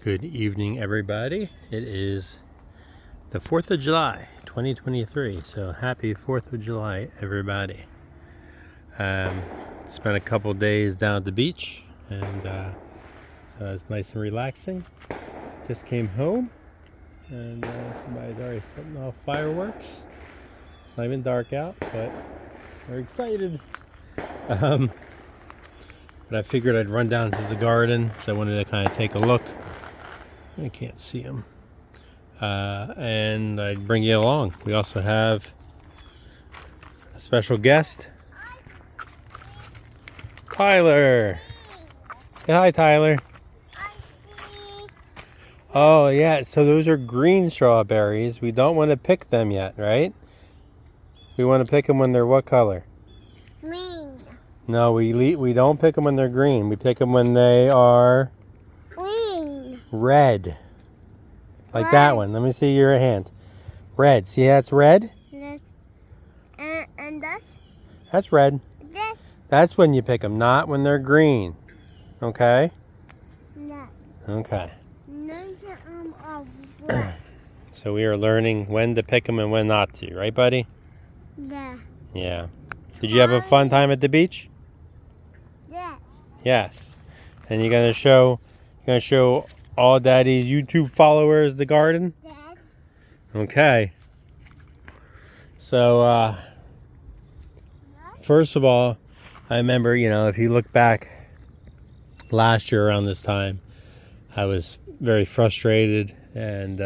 Good evening, everybody. It is the 4th of July, 2023. So happy 4th of July, everybody. Spent a couple days down at the beach, and so it's nice and relaxing. Just came home, and somebody's already setting off fireworks. It's not even dark out, but we're excited. But I figured I'd run down to the garden, so I wanted to kind of take a look. I can't see them. And I'd bring you along. We also have a special guest, Tyler. Say hi, Tyler. Oh, yeah, so those are green strawberries. We don't want to pick them yet, right? We want to pick them when they're what color? Green. No, we don't pick them when they're green. We pick them when they are Green. red. Like Red. that one. Let me see your hand. Red. See that's red? This. And this. That's red. This. That's when you pick them, not when they're green. Okay? This. Okay. Red. So we are learning when to pick them and when not to, right, buddy? Yeah. Yeah. Did you have a fun time at the beach? Yeah. Yes. And you're gonna show all Daddy's YouTube followers the garden? Dad. Okay. So first of all, I remember, if you look back last year around this time, I was very frustrated, and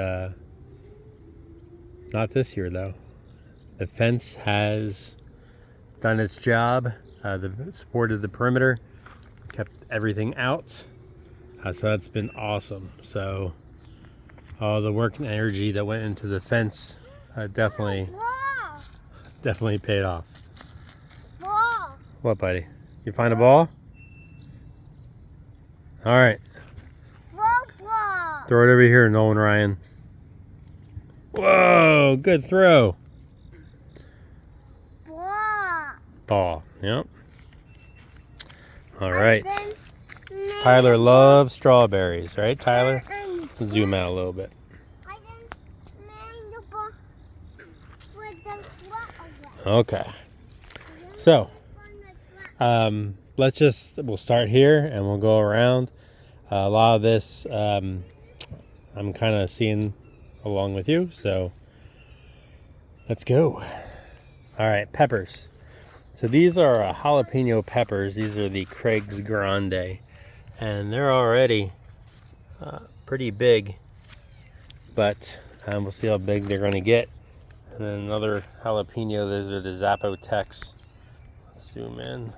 not this year though. The fence has done its job. Supported the perimeter, kept everything out. So that's been awesome. So all the work and energy that went into the fence definitely paid off. Ball. What, buddy? You find a ball? All right. Ball. Throw it over here, Nolan Ryan. Whoa, good throw. Ball. Yep. All right. Tyler loves strawberries, right, Tyler? Let's zoom out a little bit. Okay. So, we'll start here and we'll go around. A lot of this I'm kind of seeing along with you, so let's go. All right, peppers. So these are jalapeno peppers. These are the Craig's Grande, and they're already pretty big, but we'll see how big they're going to get. And then another jalapeno, those are the Zapotex. Let's zoom in.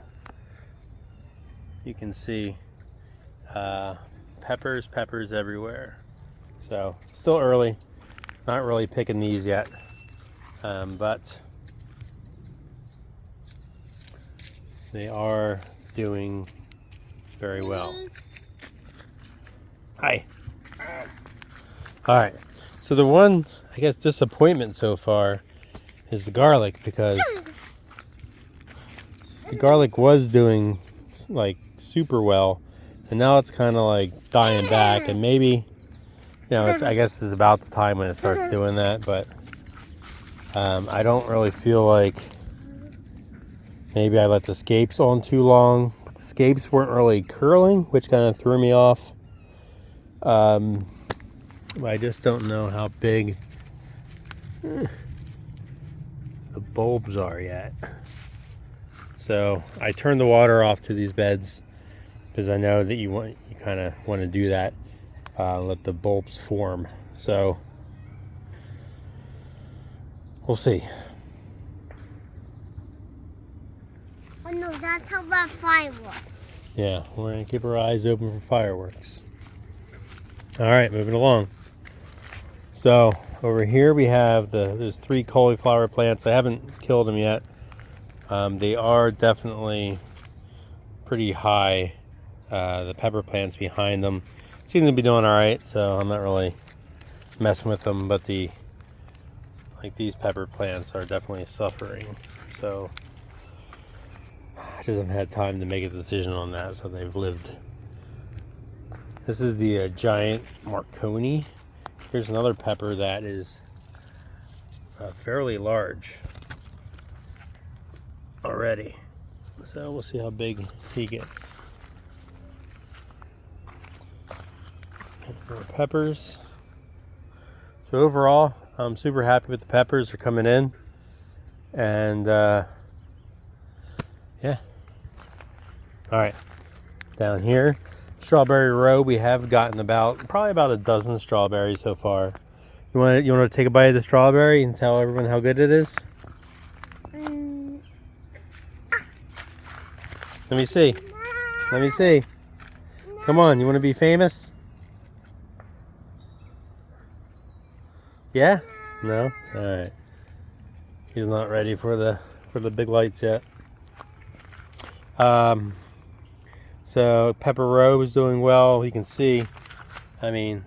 You can see peppers everywhere. So still early, not really picking these yet, but they are doing very well. Hi. All right. So the one, I guess, disappointment so far is the garlic, because the garlic was doing like super well, and now it's kind of like dying back. And maybe, I guess it's about the time when it starts doing that. But I don't really feel like maybe I let the scapes on too long. But the scapes weren't really curling, which kind of threw me off. I just don't know how big the bulbs are yet. So I turned the water off to these beds because I know that you kind of want to do that. Let the bulbs form. So we'll see. Oh no, that's about fireworks. Yeah, we're gonna keep our eyes open for fireworks. All right, moving along. So over here we have there's 3 cauliflower plants. I haven't killed them yet. They are definitely pretty high. The pepper plants behind them seem to be doing all right, so I'm not really messing with them. But these pepper plants are definitely suffering. So I just haven't had time to make a decision on that. So they've lived This is the giant Marconi. Here's another pepper that is fairly large already. So we'll see how big he gets. More peppers. So overall, I'm super happy with the peppers. They're coming in. And yeah. All right. Down here, strawberry row. We have gotten probably about a dozen strawberries so far. You want to take a bite of the strawberry and tell everyone how good it is? Let me see. Let me see. Come on, you want to be famous? Yeah? No? All right. He's not ready for the big lights yet. So Pepper Row is doing well. You can see, I mean,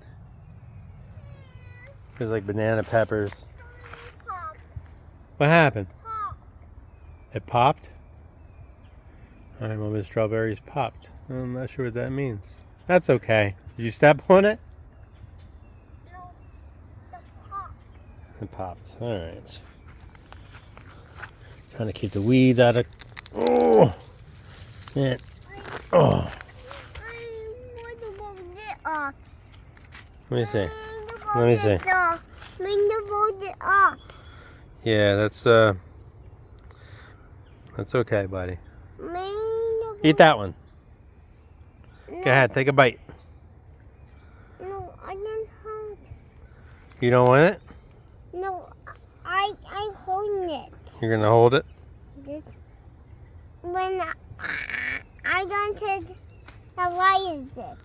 there's like banana peppers. What happened? It popped? All right, well, the strawberries popped. I'm not sure what that means. That's okay. Did you step on it? No, It popped. All right. Trying to keep the weeds out of. Oh, man. Oh. Let me see. Let me see. Yeah, that's okay, buddy. Eat that one. Go ahead, take a bite. No, I don't hold. You don't want it? No, I'm holding it. You're gonna hold it? This when I don't take the light is it.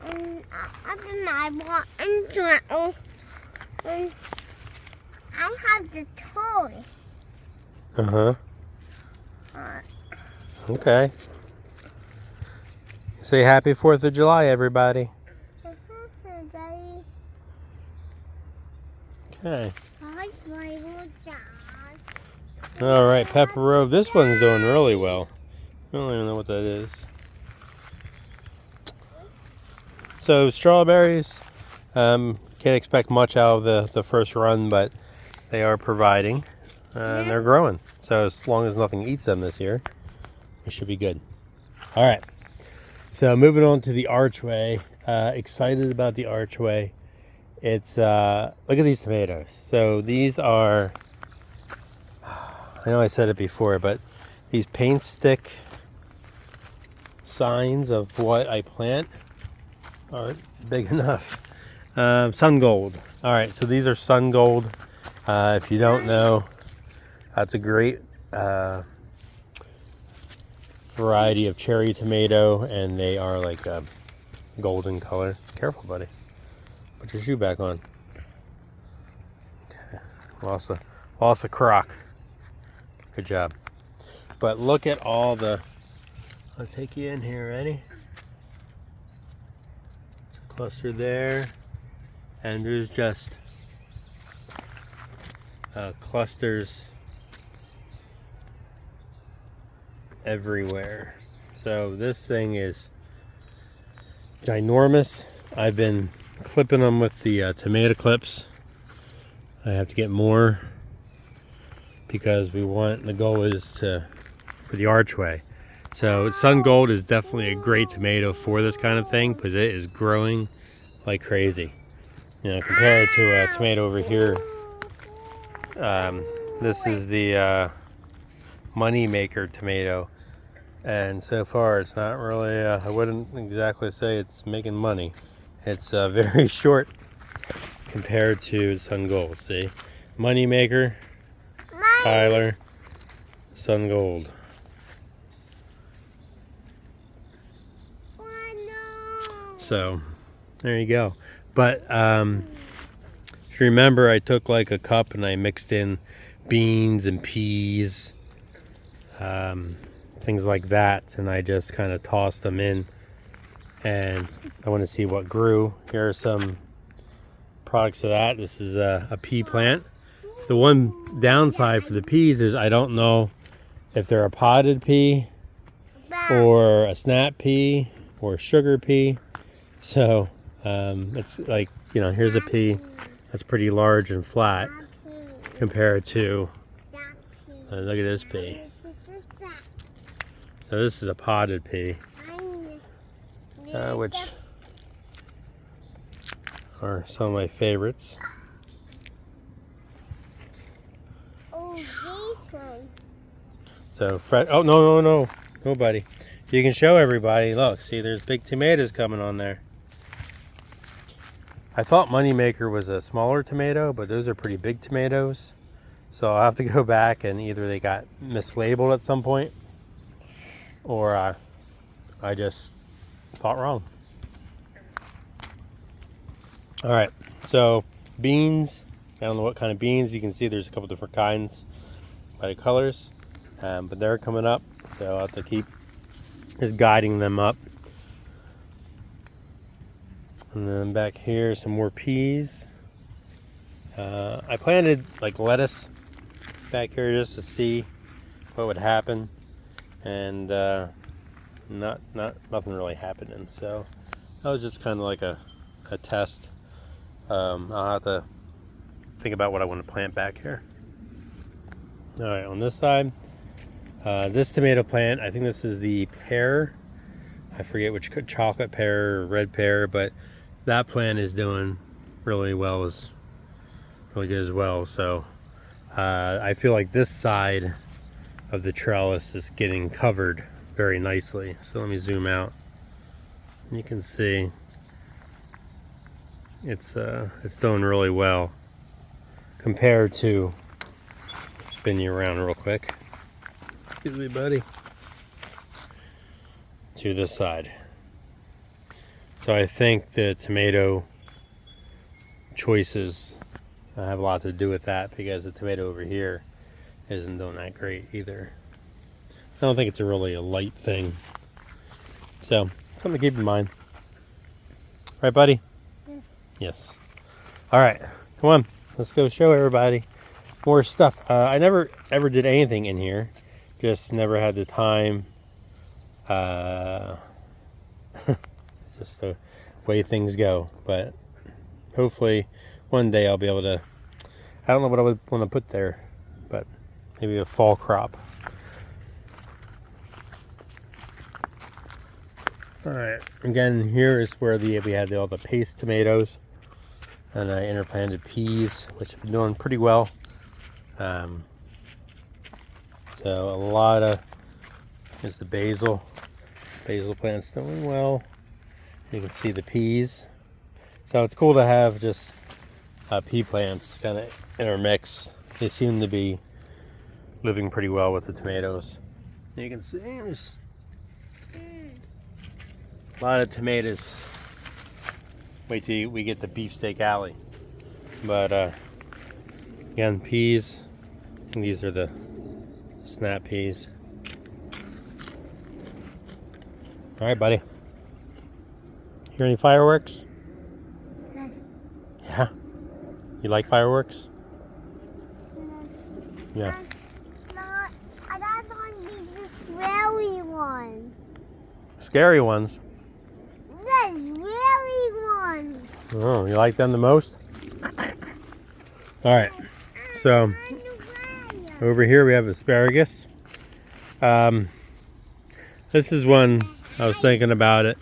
And after my want and I have the toy. Uh-huh. Okay. Say happy 4th of July, everybody. Daddy. Okay. I play with Dad. All right, Pepper Row. This one's doing really well. I don't even know what that is. So strawberries, can't expect much out of the first run, but they are providing, and they're growing. So as long as nothing eats them this year, we should be good. All right. So moving on to the archway. Excited about the archway. It's look at these tomatoes. So these are, I know I said it before, but these paint stick signs of what I plant aren't big enough. Sun Gold. All right, so these are Sun Gold. If you don't know, that's a great variety of cherry tomato, and they are like a golden color. Careful, buddy. Put your shoe back on. Okay. Lost a crock. Good job. But look at all the. I'll take you in here. Ready? Cluster there, and there's just clusters everywhere. So this thing is ginormous. I've been clipping them with the tomato clips. I have to get more because the goal is for the archway. So Sun Gold is definitely a great tomato for this kind of thing because it is growing like crazy. You know, compared to a tomato over here, this is the money maker tomato, and so far it's not really. I wouldn't exactly say it's making money. It's very short compared to Sun Gold. See, money maker, Tyler, Sun Gold. So there you go. But if you remember, I took like a cup and I mixed in beans and peas, things like that, and I just kind of tossed them in, and I want to see what grew. Here are some products of that. This is a pea plant. The one downside for the peas is I don't know if they're a potted pea or a snap pea or sugar pea. So it's like, you know, here's a pea that's pretty large and flat compared to, look at this pea. So this is a potted pea, which are some of my favorites. Oh, this one. So fresh. Oh, no, nobody. You can show everybody. Look, see, there's big tomatoes coming on there. I thought Moneymaker was a smaller tomato, but those are pretty big tomatoes. So I'll have to go back, and either they got mislabeled at some point, or I just thought wrong. All right, so beans. I don't know what kind of beans. You can see there's a couple different kinds by the colors, but they're coming up, so I'll have to keep just guiding them up. And then back here, some more peas. I planted like lettuce back here just to see what would happen, and nothing really happening. So that was just kind of like a test. I'll have to think about what I want to plant back here. All right, on this side, this tomato plant, I think this is the pear. I forget which, chocolate pear or red pear, but that plant is doing really well, is really good as well. So I feel like this side of the trellis is getting covered very nicely. So let me zoom out. You can see it's doing really well compared to, spin you around real quick. Excuse me, buddy. To this side. So I think the tomato choices have a lot to do with that, because the tomato over here isn't doing that great either. I don't think it's really a light thing. So something to keep in mind. Right, buddy? Yes. All right, come on. Let's go show everybody more stuff. I never ever did anything in here. Just never had the time. Just the way things go, but hopefully one day I'll be able to. I don't know what I would want to put there, but maybe a fall crop. All right, again, here is where we had all the paste tomatoes, and I interplanted peas, which have been doing pretty well. So a lot of, here's the basil plant's doing well. You can see the peas. So it's cool to have just pea plants kind of intermix. They seem to be living pretty well with the tomatoes. You can see there's a lot of tomatoes. Wait till we get the beefsteak alley. But again, peas. And these are the snap peas. All right, buddy. Hear any fireworks? Yes. Yeah. You like fireworks? Yes. Yeah. No, I don't want to be the scary one. Scary ones. The scary ones. Oh, you like them the most? All right. So over here we have asparagus. This is one I was thinking about it.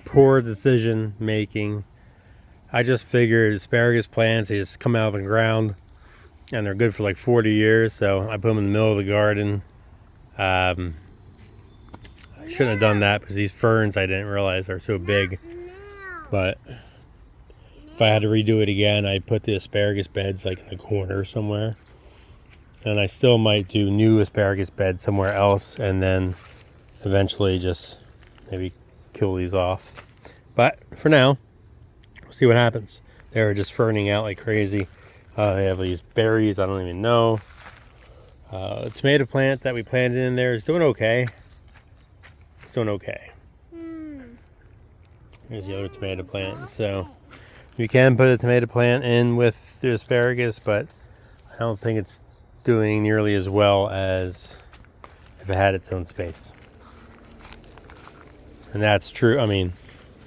Poor decision making. I just figured asparagus plants, they just come out of the ground and they're good for like 40 years. So I put them in the middle of the garden. I shouldn't have done that because these ferns I didn't realize are so big. But if I had to redo it again, I'd put the asparagus beds like in the corner somewhere. And I still might do new asparagus beds somewhere else, and then eventually just maybe kill these off. But for now, we'll see what happens. They're just ferning out like crazy. They have these berries I don't even know. The tomato plant that we planted in there is doing okay. It's doing okay. Here's the other tomato plant. So you can put a tomato plant in with the asparagus, but I don't think it's doing nearly as well as if it had its own space. And that's true. I mean,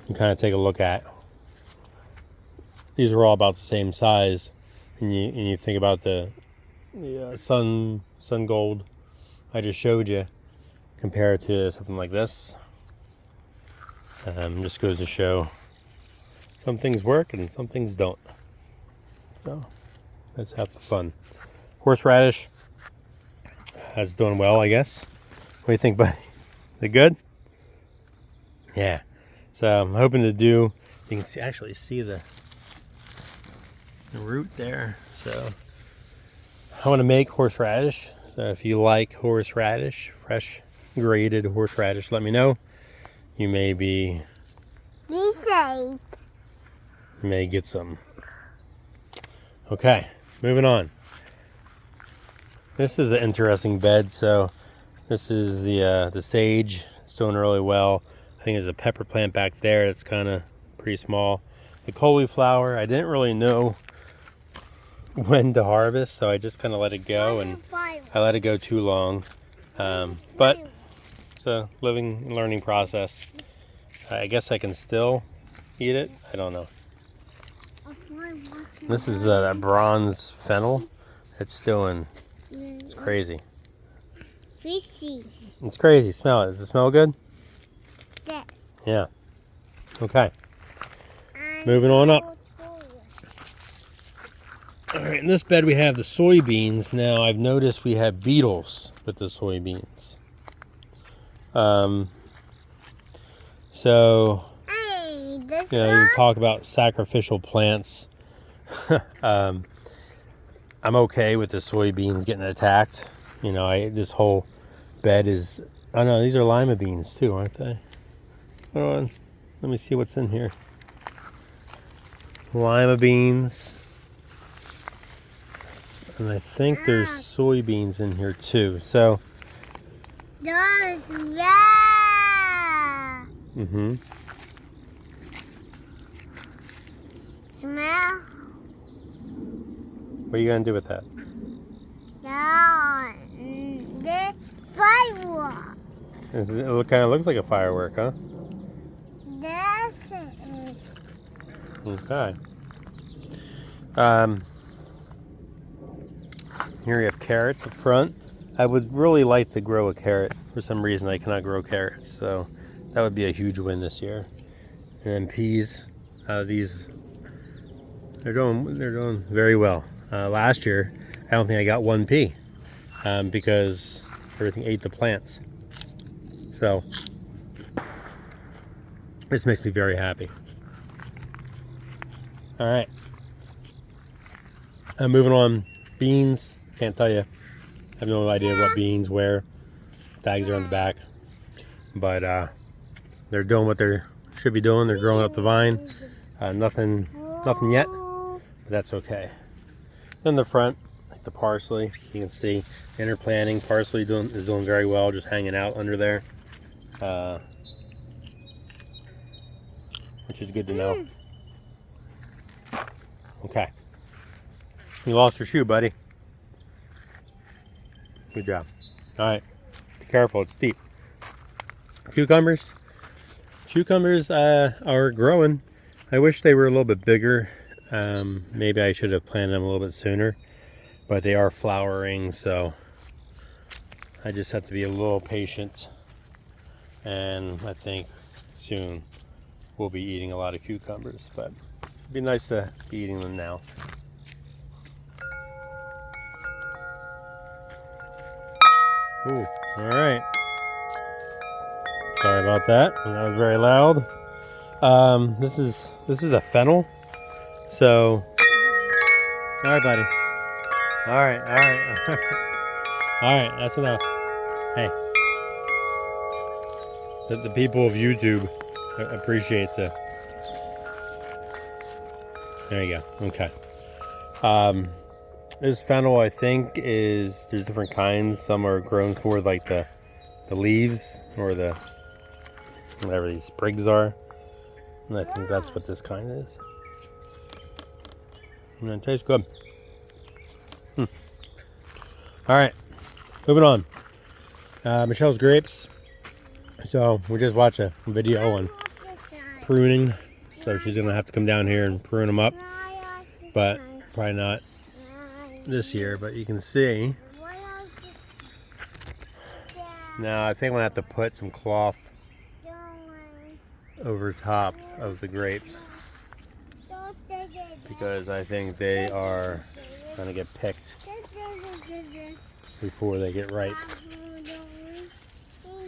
you kind of take a look at, these are all about the same size. And you think about the sun gold I just showed you, compared to something like this. Just goes to show some things work and some things don't. So that's half the fun. Horseradish is doing well, I guess. What do you think, buddy? Is it good? Yeah. So I'm hoping to do, you can actually see the root there. So I want to make horseradish. So if you like horseradish, fresh grated horseradish, let me know. You may get some. Okay, moving on. This is an interesting bed. So this is the sage. It's doing really well. I think there's a pepper plant back there. It's kind of pretty small. The cauliflower, I didn't really know when to harvest, so I just kind of let it go, and I let it go too long. But it's a living and learning process. I guess I can still eat it. I don't know. This is that bronze fennel. It's crazy. Fishy. It's crazy. Smell it. Does it smell good? Yes. Yeah. Okay. Moving on up. All right, in this bed we have the soybeans. Now I've noticed we have beetles with the soybeans. So, you talk about sacrificial plants. I'm okay with the soybeans getting attacked. This whole bed is, oh no, these are lima beans too, aren't they? Hold on, let me see what's in here. Lima beans. And I think there's soybeans in here too. So. Those red. Mm-hmm. Smell. What are you gonna do with that? No, the firework. It kind of looks like a firework, huh? This is. Okay. Here we have carrots up front. I would really like to grow a carrot. For some reason I cannot grow carrots, so that would be a huge win this year. And then peas. These they're doing very well. Last year I don't think I got one pea because everything ate the plants. So this makes me very happy. All right. Moving on. Beans. Can't tell you. I have no idea what beans where. Tags are on the back. But they're doing what they should be doing. They're growing up the vine. Nothing yet. But that's okay. Then the front, like the parsley. You can see interplanting. Parsley is doing very well. Just hanging out under there. Which is good to know. Okay. You lost your shoe, buddy. Good job. All right. Be careful. It's steep. Cucumbers. Cucumbers are growing. I wish they were a little bit bigger. Maybe I should have planted them a little bit sooner. But they are flowering, so I just have to be a little patient. And I think soon we'll be eating a lot of cucumbers. But it'd be nice to be eating them now. Ooh, all right. Sorry about that. That was very loud. This is a fennel. So, all right, buddy. All right. All right, that's enough. Hey, the people of YouTube appreciate the. There you go. Okay. This fennel, I think, there's different kinds. Some are grown for like the leaves or the whatever these sprigs are. And I think that's what this kind is. And it tastes good. All right, moving on. Michelle's grapes. So we just watched a video on pruning. So she's gonna have to come down here and prune them up, but probably not this year. But you can see now. I think I'm gonna have to put some cloth over top of the grapes because I think they are gonna get picked before they get ripe.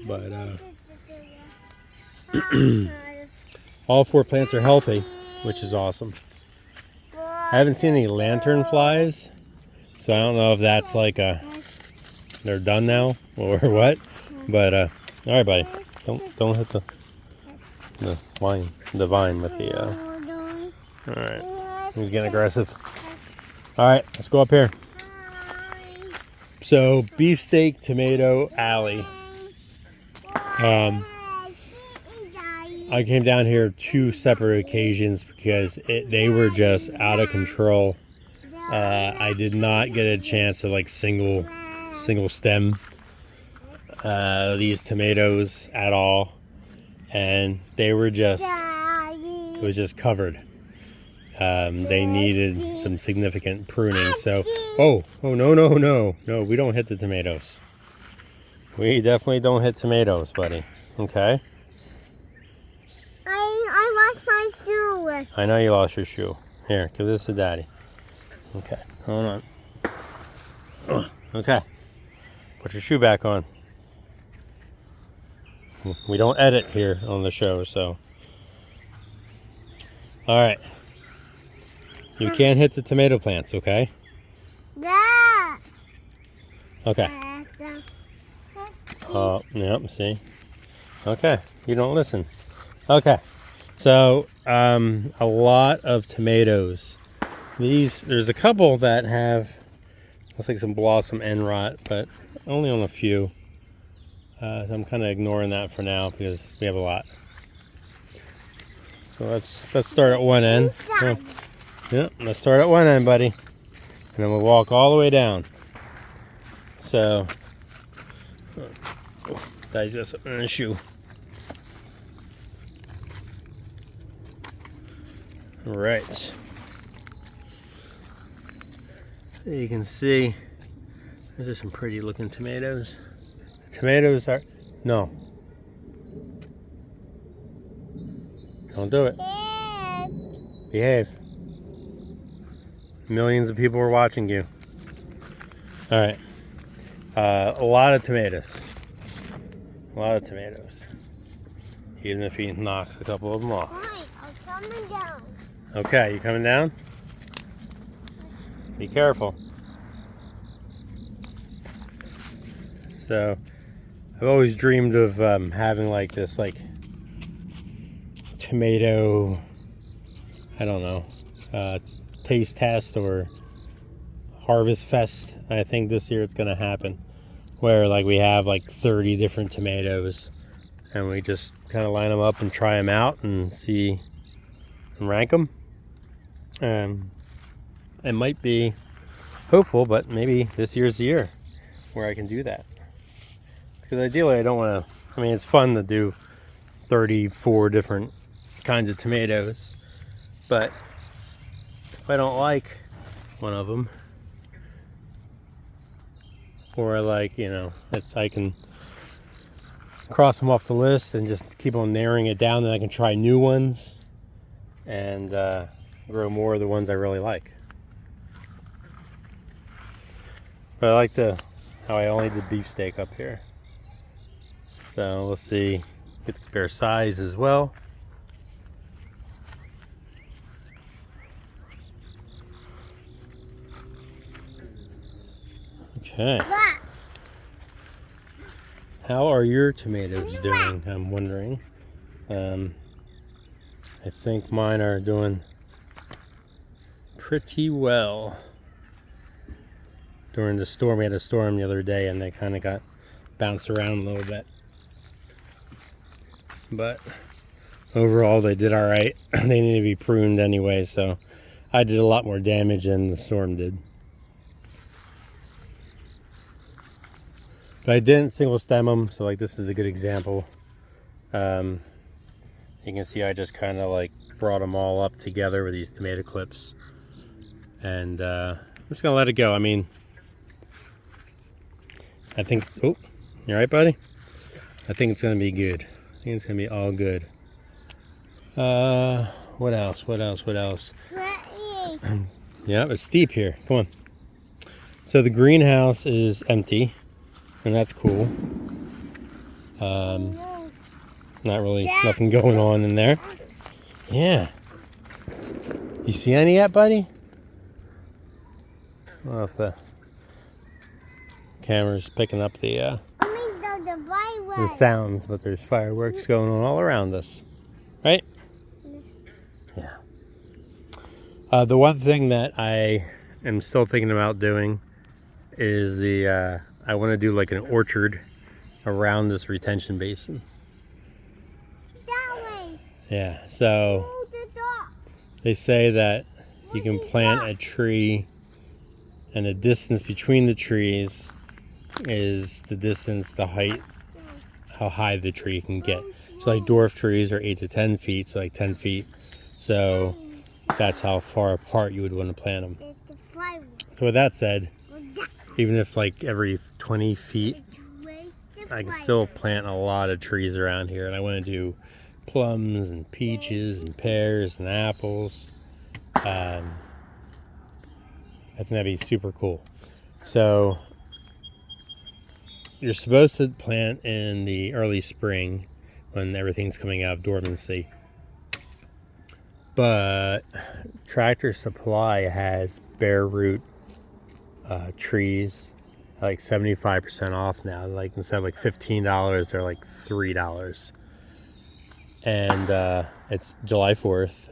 But all 4 plants are healthy, which is awesome. I haven't seen any lantern flies, so I don't know if that's like they're done now or what. But all right, buddy, don't hit the vine with the. All right, he's getting aggressive. All right, let's go up here. So beefsteak tomato alley. I came down here 2 separate occasions because they were just out of control. I did not get a chance to like single stem these tomatoes at all, and they were just, it was just covered. They needed some significant pruning. So oh no, we don't hit the tomatoes. We definitely don't hit tomatoes, buddy. Okay. I lost my shoe. I know you lost your shoe. Here, give this to Daddy. Okay, hold on. Okay, put your shoe back on. We don't edit here on the show, so. All right. You can't hit the tomato plants, okay? Yeah. Okay. Yep, see? Okay, you don't listen. Okay, so a lot of tomatoes. There's a couple that have, looks like some blossom end rot, but only on a few. So I'm kind of ignoring that for now because we have a lot. So let's start at one end. Yeah, let's start at one end, buddy, and then we'll walk all the way down. So, Daddy's got something in his shoe. All right. So you can see, those are some pretty looking tomatoes. The tomatoes are, no. Don't do it. Behave. Millions of people are watching you. All right. A lot of tomatoes. A lot of tomatoes. Even if he knocks a couple of them off. I'm coming down. Okay, you coming down? Be careful. So, I've always dreamed of having like this tomato, I don't know, taste test or harvest fest. I think this year it's gonna happen, where like we have like 30 different tomatoes, and we just kind of line them up and try them out and see and rank them. It might be hopeful, but maybe this year's the year where I can do that. Because ideally, I don't want to. I mean, it's fun to do 34 different kinds of tomatoes, but if I don't like one of them, or like, you know, I can cross them off the list and just keep on narrowing it down, then I can try new ones and grow more of the ones I really like. But I like how I only did beefsteak up here. So we'll see, get to compare size as well. Okay. How are your tomatoes doing? I'm wondering. I think mine are doing pretty well. During the storm, we had a storm the other day and they kind of got bounced around a little bit. But overall they did all right. They need to be pruned anyway, so I did a lot more damage than the storm did. But I didn't single stem them, so like this is a good example You can see I just kind of like brought them all up together with these tomato clips. And I'm just going to let it go. I mean, I think, oh, you all right, buddy? I think it's going to be good. I think it's going to be all good. What else? Yeah, it's steep here. Come on. So the greenhouse is empty, and that's cool. Not really nothing going on in there. Yeah. You see any yet, buddy? I don't know if the camera's picking up the sounds, but there's fireworks going on all around us. Right? Yeah. The one thing that I am still thinking about doing is I want to do like an orchard around this retention basin. That way. Yeah, so they say that you can plant a tree and the distance between the trees is the distance, the height, how high the tree can get. So like dwarf trees are 8 to 10 feet, so like 10 feet. So that's how far apart you would want to plant them. So with that said, even if like every 20 feet, I can still plant a lot of trees around here. And I want to do plums and peaches and pears and apples. I think that'd be super cool. So you're supposed to plant in the early spring when everything's coming out of dormancy. But Tractor Supply has bare root trees like 75% off now. Like instead of like $15, they're like $3. And it's July 4th.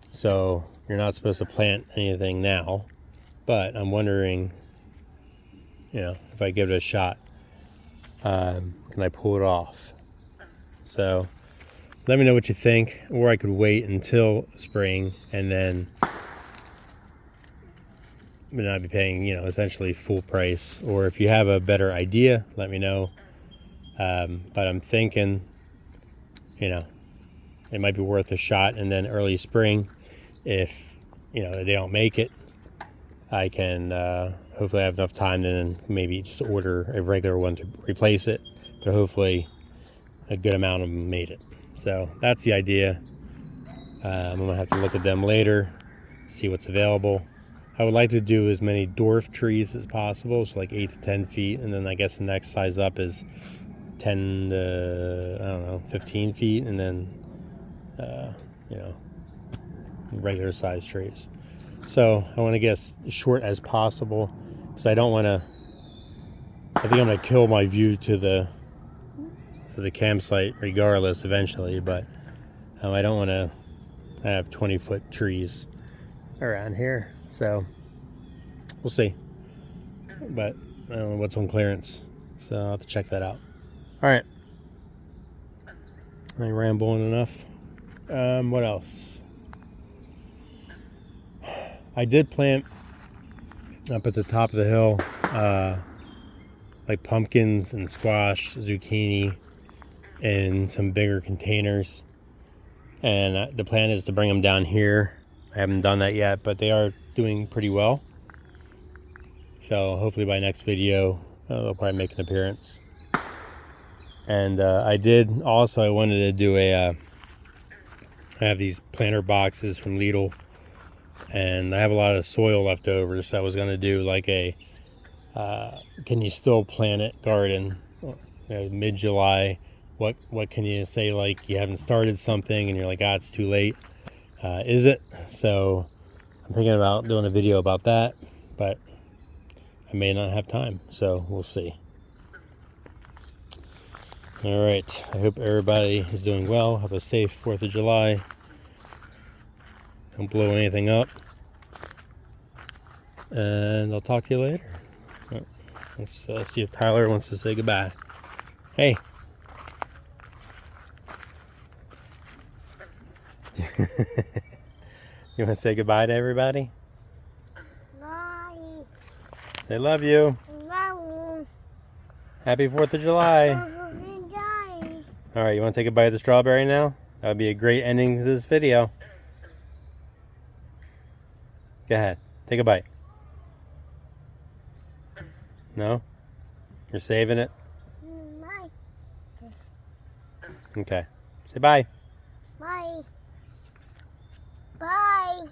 So you're not supposed to plant anything now. But I'm wondering, you know, if I give it a shot, can I pull it off? So let me know what you think, or I could wait until spring and then not be paying, you know, essentially full price. Or if you have a better idea, let me know. But I'm thinking, you know, it might be worth a shot, and then early spring, if, you know, they don't make it, I can hopefully have enough time to then maybe just order a regular one to replace it. But hopefully a good amount of them made it. So that's the idea. I'm gonna have to look at them later, see what's available. I would like to do as many dwarf trees as possible, so like 8 to 10 feet, and then I guess the next size up is 10 to, I don't know, 15 feet, and then you know, regular size trees. So I want to get as short as possible because I don't want to. I think I'm going to kill my view to the campsite regardless eventually, but I don't want to have 20-foot trees around here. So we'll see. But I don't know what's on clearance, so I'll have to check that out. All right. I rambling enough. What else? I did plant up at the top of the hill, like pumpkins and squash, zucchini, in some bigger containers. And the plan is to bring them down here. I haven't done that yet, but they are doing pretty well. So hopefully by next video, they'll probably make an appearance. And I wanted to do I have these planter boxes from Lidl, and I have a lot of soil left over, so I was going to do like a can you still plant it garden, mid-July. What can you say, like you haven't started something and you're like, it's too late, is it? So I'm thinking about doing a video about that, but I may not have time, so we'll see. All right, I hope everybody is doing well. Have a safe 4th of July. Don't blow anything up. And I'll talk to you later. Let's see if Tyler wants to say goodbye. Hey. You want to say goodbye to everybody? Bye. They love you. Bye. Happy 4th of July. All right, you want to take a bite of the strawberry now? That would be a great ending to this video. Go ahead, take a bite. No? You're saving it? Bye. Okay. Say bye. Bye. Bye.